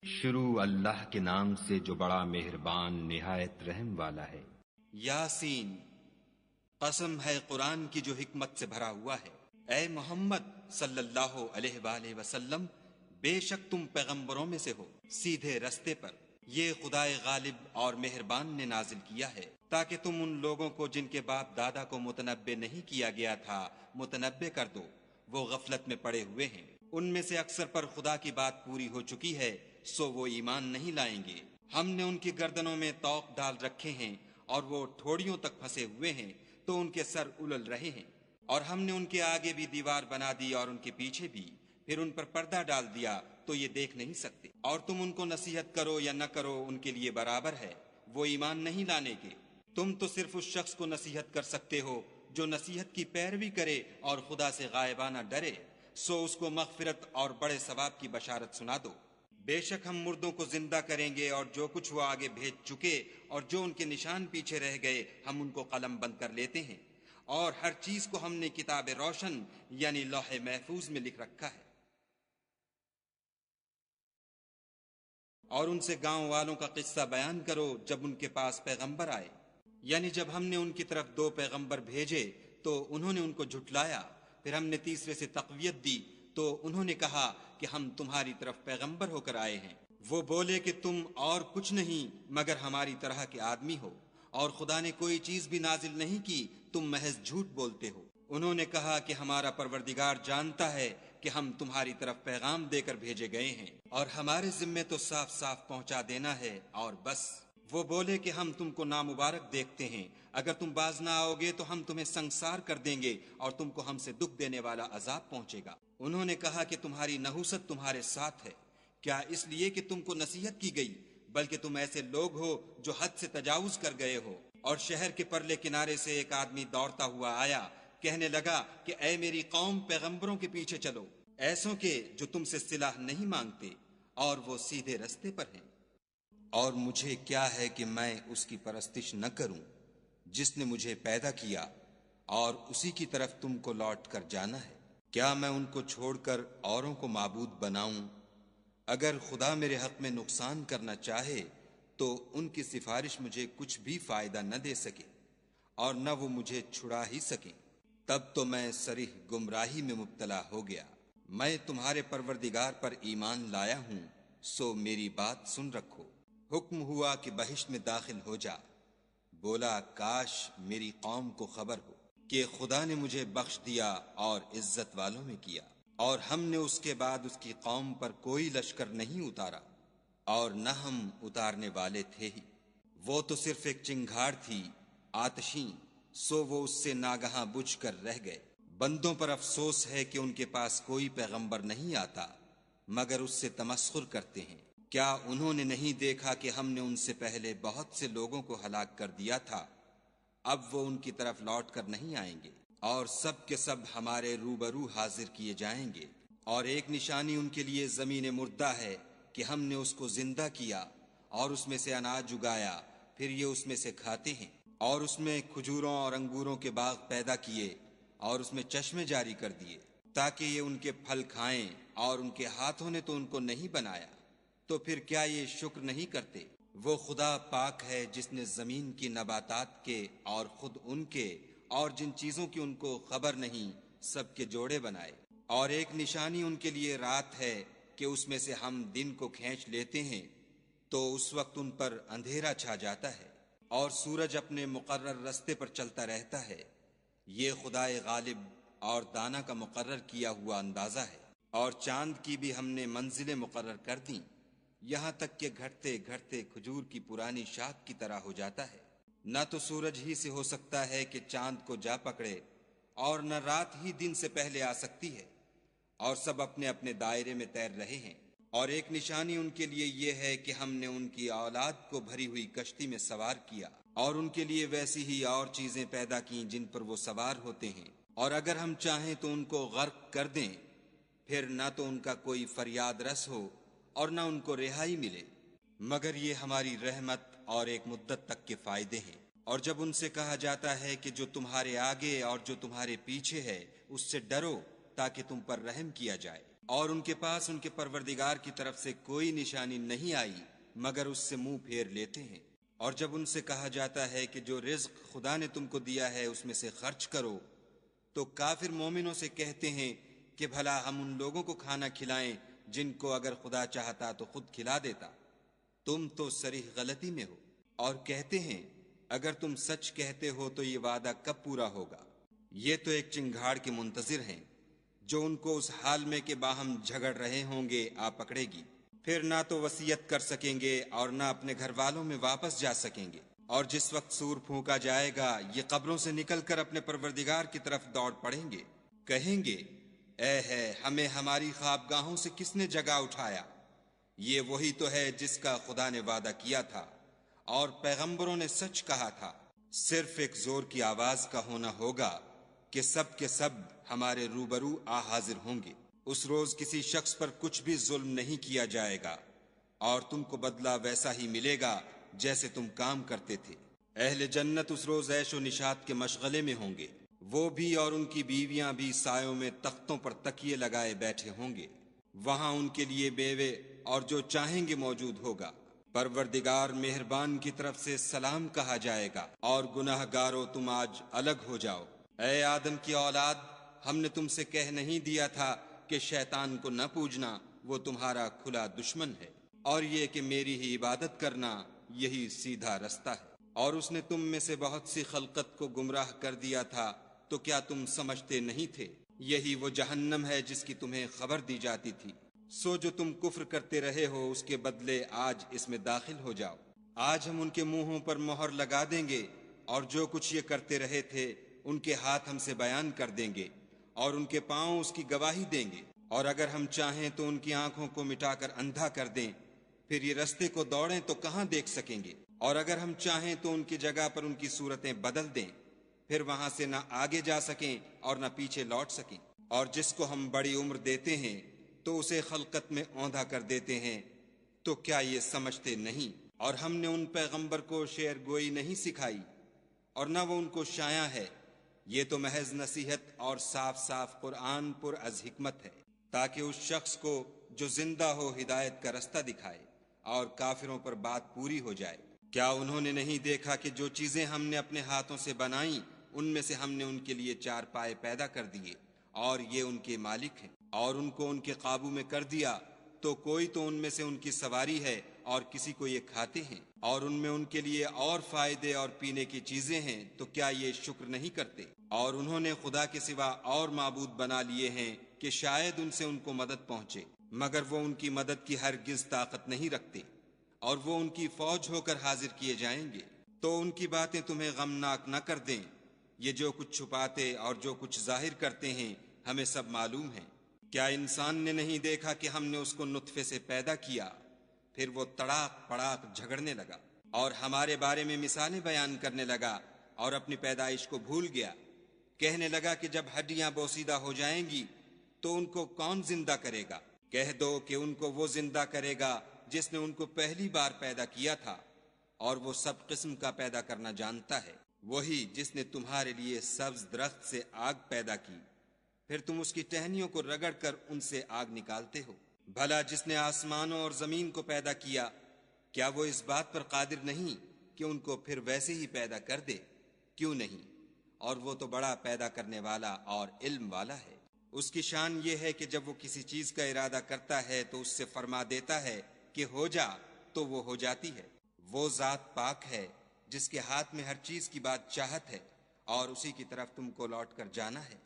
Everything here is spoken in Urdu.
شروع اللہ کے نام سے جو بڑا مہربان نہایت رحم والا ہے۔ یاسین، قسم ہے قرآن کی جو حکمت سے بھرا ہوا ہے۔ اے محمد صلی اللہ علیہ وآلہ وسلم، بے شک تم پیغمبروں میں سے ہو سیدھے رستے پر۔ یہ خدائے غالب اور مہربان نے نازل کیا ہے تاکہ تم ان لوگوں کو جن کے باپ دادا کو متنبع نہیں کیا گیا تھا متنبع کر دو، وہ غفلت میں پڑے ہوئے ہیں۔ ان میں سے اکثر پر خدا کی بات پوری ہو چکی ہے، سو وہ ایمان نہیں لائیں گے۔ ہم نے ان کی گردنوں میں طوق ڈال رکھے ہیں اور وہ ٹھوڑیوں تک پھنسے ہوئے ہیں تو ان کے سر الل رہے ہیں، اور ہم نے ان کے آگے بھی دیوار بنا دی اور ان کے پیچھے بھی، پھر ان پر پردہ ڈال دیا تو یہ دیکھ نہیں سکتے۔ اور تم ان کو نصیحت کرو یا نہ کرو ان کے لیے برابر ہے، وہ ایمان نہیں لانے کے۔ تم تو صرف اس شخص کو نصیحت کر سکتے ہو جو نصیحت کی پیروی کرے اور خدا سے غائبانہ ڈرے، سو اس کو مغفرت اور بڑے ثواب کی بشارت سنا دو۔ بے شک ہم مردوں کو زندہ کریں گے، اور جو کچھ وہ آگے بھیج چکے اور جو ان کے نشان پیچھے رہ گئے ہم ان کو قلم بند کر لیتے ہیں، اور ہر چیز کو ہم نے کتاب روشن یعنی لوح محفوظ میں لکھ رکھا ہے۔ اور ان سے گاؤں والوں کا قصہ بیان کرو جب ان کے پاس پیغمبر آئے، یعنی جب ہم نے ان کی طرف 2 پیغمبر بھیجے تو انہوں نے ان کو جھٹلایا، پھر ہم نے تیسرے سے تقویت دی تو انہوں نے کہا کہ ہم تمہاری طرف پیغمبر ہو کر آئے ہیں۔ وہ بولے کہ تم اور کچھ نہیں مگر ہماری طرح کے آدمی ہو، اور خدا نے کوئی چیز بھی نازل نہیں کی، تم محض جھوٹ بولتے ہو۔ انہوں نے کہا کہ ہمارا پروردگار جانتا ہے کہ ہم تمہاری طرف پیغام دے کر بھیجے گئے ہیں، اور ہمارے ذمے تو صاف صاف پہنچا دینا ہے اور بس۔ وہ بولے کہ ہم تم کو نامبارک دیکھتے ہیں، اگر تم باز نہ آؤ گے تو ہم تمہیں سنگسار کر دیں گے اور تم کو ہم سے دکھ دینے والا عذاب پہنچے گا۔ انہوں نے کہا کہ تمہاری نحوست تمہارے ساتھ ہے، کیا اس لیے کہ تم کو نصیحت کی گئی؟ بلکہ تم ایسے لوگ ہو جو حد سے تجاوز کر گئے ہو۔ اور شہر کے پرلے کنارے سے ایک آدمی دوڑتا ہوا آیا، کہنے لگا کہ اے میری قوم، پیغمبروں کے پیچھے چلو، ایسوں کے جو تم سے صلاح نہیں مانگتے اور وہ سیدھے رستے پر ہیں۔ اور مجھے کیا ہے کہ میں اس کی پرستش نہ کروں جس نے مجھے پیدا کیا، اور اسی کی طرف تم کو لوٹ کر جانا ہے۔ کیا میں ان کو چھوڑ کر اوروں کو معبود بناؤں؟ اگر خدا میرے حق میں نقصان کرنا چاہے تو ان کی سفارش مجھے کچھ بھی فائدہ نہ دے سکے، اور نہ وہ مجھے چھڑا ہی سکیں۔ تب تو میں صریح گمراہی میں مبتلا ہو گیا۔ میں تمہارے پروردگار پر ایمان لایا ہوں، سو میری بات سن رکھو۔ حکم ہوا کہ بہشت میں داخل ہو جا۔ بولا کاش میری قوم کو خبر ہو کہ خدا نے مجھے بخش دیا اور عزت والوں میں کیا، اور ہم نے اس کے بعد اس کی قوم پر کوئی لشکر نہیں اتارا، اور نہ ہم اتارنے والے تھے ہی۔ وہ تو صرف ایک چنگھاڑ تھی آتشیں، سو وہ اس سے ناگہاں بجھ کر رہ گئے۔ بندوں پر افسوس ہے کہ ان کے پاس کوئی پیغمبر نہیں آتا مگر اس سے تمسخر کرتے ہیں۔ کیا انہوں نے نہیں دیکھا کہ ہم نے ان سے پہلے بہت سے لوگوں کو ہلاک کر دیا تھا؟ اب وہ ان کی طرف لوٹ کر نہیں آئیں گے، اور سب کے سب ہمارے روبرو حاضر کیے جائیں گے۔ اور ایک نشانی ان کے لیے زمین مردہ ہے کہ ہم نے اس کو زندہ کیا اور اس میں سے اناج اگایا، پھر یہ اس میں سے کھاتے ہیں۔ اور اس میں کھجوروں اور انگوروں کے باغ پیدا کیے اور اس میں چشمے جاری کر دیے تاکہ یہ ان کے پھل کھائیں، اور ان کے ہاتھوں نے تو ان کو نہیں بنایا، تو پھر کیا یہ شکر نہیں کرتے؟ وہ خدا پاک ہے جس نے زمین کی نباتات کے اور خود ان کے اور جن چیزوں کی ان کو خبر نہیں سب کے جوڑے بنائے۔ اور ایک نشانی ان کے لیے رات ہے کہ اس میں سے ہم دن کو کھینچ لیتے ہیں تو اس وقت ان پر اندھیرا چھا جاتا ہے، اور سورج اپنے مقرر رستے پر چلتا رہتا ہے۔ یہ خدائے غالب اور دانا کا مقرر کیا ہوا اندازہ ہے۔ اور چاند کی بھی ہم نے منزلیں مقرر کر دیں، یہاں تک کہ گھٹتے گھٹتے کھجور کی پرانی شاخ کی طرح ہو جاتا ہے۔ نہ تو سورج ہی سے ہو سکتا ہے کہ چاند کو جا پکڑے، اور نہ رات ہی دن سے پہلے آ سکتی ہے، اور سب اپنے اپنے دائرے میں تیر رہے ہیں۔ اور ایک نشانی ان کے لیے یہ ہے کہ ہم نے ان کی اولاد کو بھری ہوئی کشتی میں سوار کیا، اور ان کے لیے ویسی ہی اور چیزیں پیدا کیں جن پر وہ سوار ہوتے ہیں، اور اگر ہم چاہیں تو ان کو غرق کر دیں، پھر نہ تو ان کا کوئی فریاد رس ہو اور نہ ان کو رہائی ملے، مگر یہ ہماری رحمت اور ایک مدت تک کے فائدے ہیں۔ اور جب ان سے کہا جاتا ہے کہ جو تمہارے آگے اور جو تمہارے پیچھے ہے اس سے ڈرو تاکہ تم پر رحم کیا جائے، اور ان کے پاس ان کے پروردگار کی طرف سے کوئی نشانی نہیں آئی مگر اس سے منہ پھیر لیتے ہیں۔ اور جب ان سے کہا جاتا ہے کہ جو رزق خدا نے تم کو دیا ہے اس میں سے خرچ کرو، تو کافر مومنوں سے کہتے ہیں کہ بھلا ہم ان لوگوں کو کھانا کھلائیں جن کو اگر خدا چاہتا تو خود کھلا دیتا، تم تو صریح غلطی میں ہو۔ اور کہتے ہیں اگر تم سچ کہتے ہو تو یہ وعدہ کب پورا ہوگا؟ یہ تو ایک چنگھاڑ کے منتظر ہیں جو ان کو اس حال میں کہ باہم جھگڑ رہے ہوں گے آ پکڑے گی، پھر نہ تو وصیت کر سکیں گے اور نہ اپنے گھر والوں میں واپس جا سکیں گے۔ اور جس وقت سور پھونکا جائے گا یہ قبروں سے نکل کر اپنے پروردگار کی طرف دوڑ پڑیں گے، کہیں گے اے ہے ہمیں ہماری خوابگاہوں سے کس نے جگا اٹھایا؟ یہ وہی تو ہے جس کا خدا نے وعدہ کیا تھا اور پیغمبروں نے سچ کہا تھا۔ صرف ایک زور کی آواز کا ہونا ہوگا کہ سب کے سب ہمارے روبرو آ حاضر ہوں گے۔ اس روز کسی شخص پر کچھ بھی ظلم نہیں کیا جائے گا اور تم کو بدلہ ویسا ہی ملے گا جیسے تم کام کرتے تھے۔ اہل جنت اس روز عیش و نشاط کے مشغلے میں ہوں گے، وہ بھی اور ان کی بیویاں بھی سایوں میں تختوں پر تکیے لگائے بیٹھے ہوں گے، وہاں ان کے لیے بیوے اور جو چاہیں گے موجود ہوگا۔ پروردگار مہربان کی طرف سے سلام کہا جائے گا اور گناہ گارو تم آج الگ ہو جاؤ۔ اے آدم کی اولاد، ہم نے تم سے کہہ نہیں دیا تھا کہ شیطان کو نہ پوجنا، وہ تمہارا کھلا دشمن ہے، اور یہ کہ میری ہی عبادت کرنا یہی سیدھا رستہ ہے۔ اور اس نے تم میں سے بہت سی خلقت کو گمراہ کر دیا تھا، تو کیا تم سمجھتے نہیں تھے؟ یہی وہ جہنم ہے جس کی تمہیں خبر دی جاتی تھی۔ سو جو تم کفر کرتے رہے ہو اس کے بدلے آج اس میں داخل ہو جاؤ۔ آج ہم ان کے منہوں پر مہر لگا دیں گے اور جو کچھ یہ کرتے رہے تھے ان کے ہاتھ ہم سے بیان کر دیں گے اور ان کے پاؤں اس کی گواہی دیں گے۔ اور اگر ہم چاہیں تو ان کی آنکھوں کو مٹا کر اندھا کر دیں، پھر یہ رستے کو دوڑیں تو کہاں دیکھ سکیں گے؟ اور اگر ہم چاہیں تو ان کی جگہ پر ان کی صورتیں بدل دیں، پھر وہاں سے نہ آگے جا سکیں اور نہ پیچھے لوٹ سکیں۔ اور جس کو ہم بڑی عمر دیتے ہیں تو اسے خلقت میں اوندھا کر دیتے ہیں، تو کیا یہ سمجھتے نہیں؟ اور ہم نے ان پیغمبر کو شعر گوئی نہیں سکھائی اور نہ وہ ان کو شایع ہے، یہ تو محض نصیحت اور صاف صاف قرآن پر از حکمت ہے، تاکہ اس شخص کو جو زندہ ہو ہدایت کا رستہ دکھائے اور کافروں پر بات پوری ہو جائے۔ کیا انہوں نے نہیں دیکھا کہ جو چیزیں ہم نے اپنے ہاتھوں سے بنائیں ان میں سے ہم نے ان کے لیے چار پائے پیدا کر دیے اور یہ ان کے مالک ہیں، اور ان کو ان کے قابو میں کر دیا تو کوئی تو ان میں سے ان کی سواری ہے اور کسی کو یہ کھاتے ہیں، اور ان میں ان کے لیے اور فائدے اور پینے کی چیزیں ہیں، تو کیا یہ شکر نہیں کرتے؟ اور انہوں نے خدا کے سوا اور معبود بنا لیے ہیں کہ شاید ان سے ان کو مدد پہنچے، مگر وہ ان کی مدد کی ہرگز طاقت نہیں رکھتے، اور وہ ان کی فوج ہو کر حاضر کیے جائیں گے۔ تو ان کی باتیں تمہیں غمناک نہ کر دیں، یہ جو کچھ چھپاتے اور جو کچھ ظاہر کرتے ہیں ہمیں سب معلوم ہے۔ کیا انسان نے نہیں دیکھا کہ ہم نے اس کو نطفے سے پیدا کیا، پھر وہ تڑاک پڑاک جھگڑنے لگا اور ہمارے بارے میں مثالیں بیان کرنے لگا اور اپنی پیدائش کو بھول گیا، کہنے لگا کہ جب ہڈیاں بوسیدہ ہو جائیں گی تو ان کو کون زندہ کرے گا؟ کہہ دو کہ ان کو وہ زندہ کرے گا جس نے ان کو پہلی بار پیدا کیا تھا، اور وہ سب قسم کا پیدا کرنا جانتا ہے۔ وہی جس نے تمہارے لیے سبز درخت سے آگ پیدا کی، پھر تم اس کی ٹہنیوں کو رگڑ کر ان سے آگ نکالتے ہو۔ بھلا جس نے آسمانوں اور زمین کو پیدا کیا، کیا وہ اس بات پر قادر نہیں کہ ان کو پھر ویسے ہی پیدا کر دے؟ کیوں نہیں؟ اور وہ تو بڑا پیدا کرنے والا اور علم والا ہے۔ اس کی شان یہ ہے کہ جب وہ کسی چیز کا ارادہ کرتا ہے تو اس سے فرما دیتا ہے کہ ہو جا، تو وہ ہو جاتی ہے۔ وہ ذات پاک ہے جس کے ہاتھ میں ہر چیز کی بات چاہت ہے، اور اسی کی طرف تم کو لوٹ کر جانا ہے۔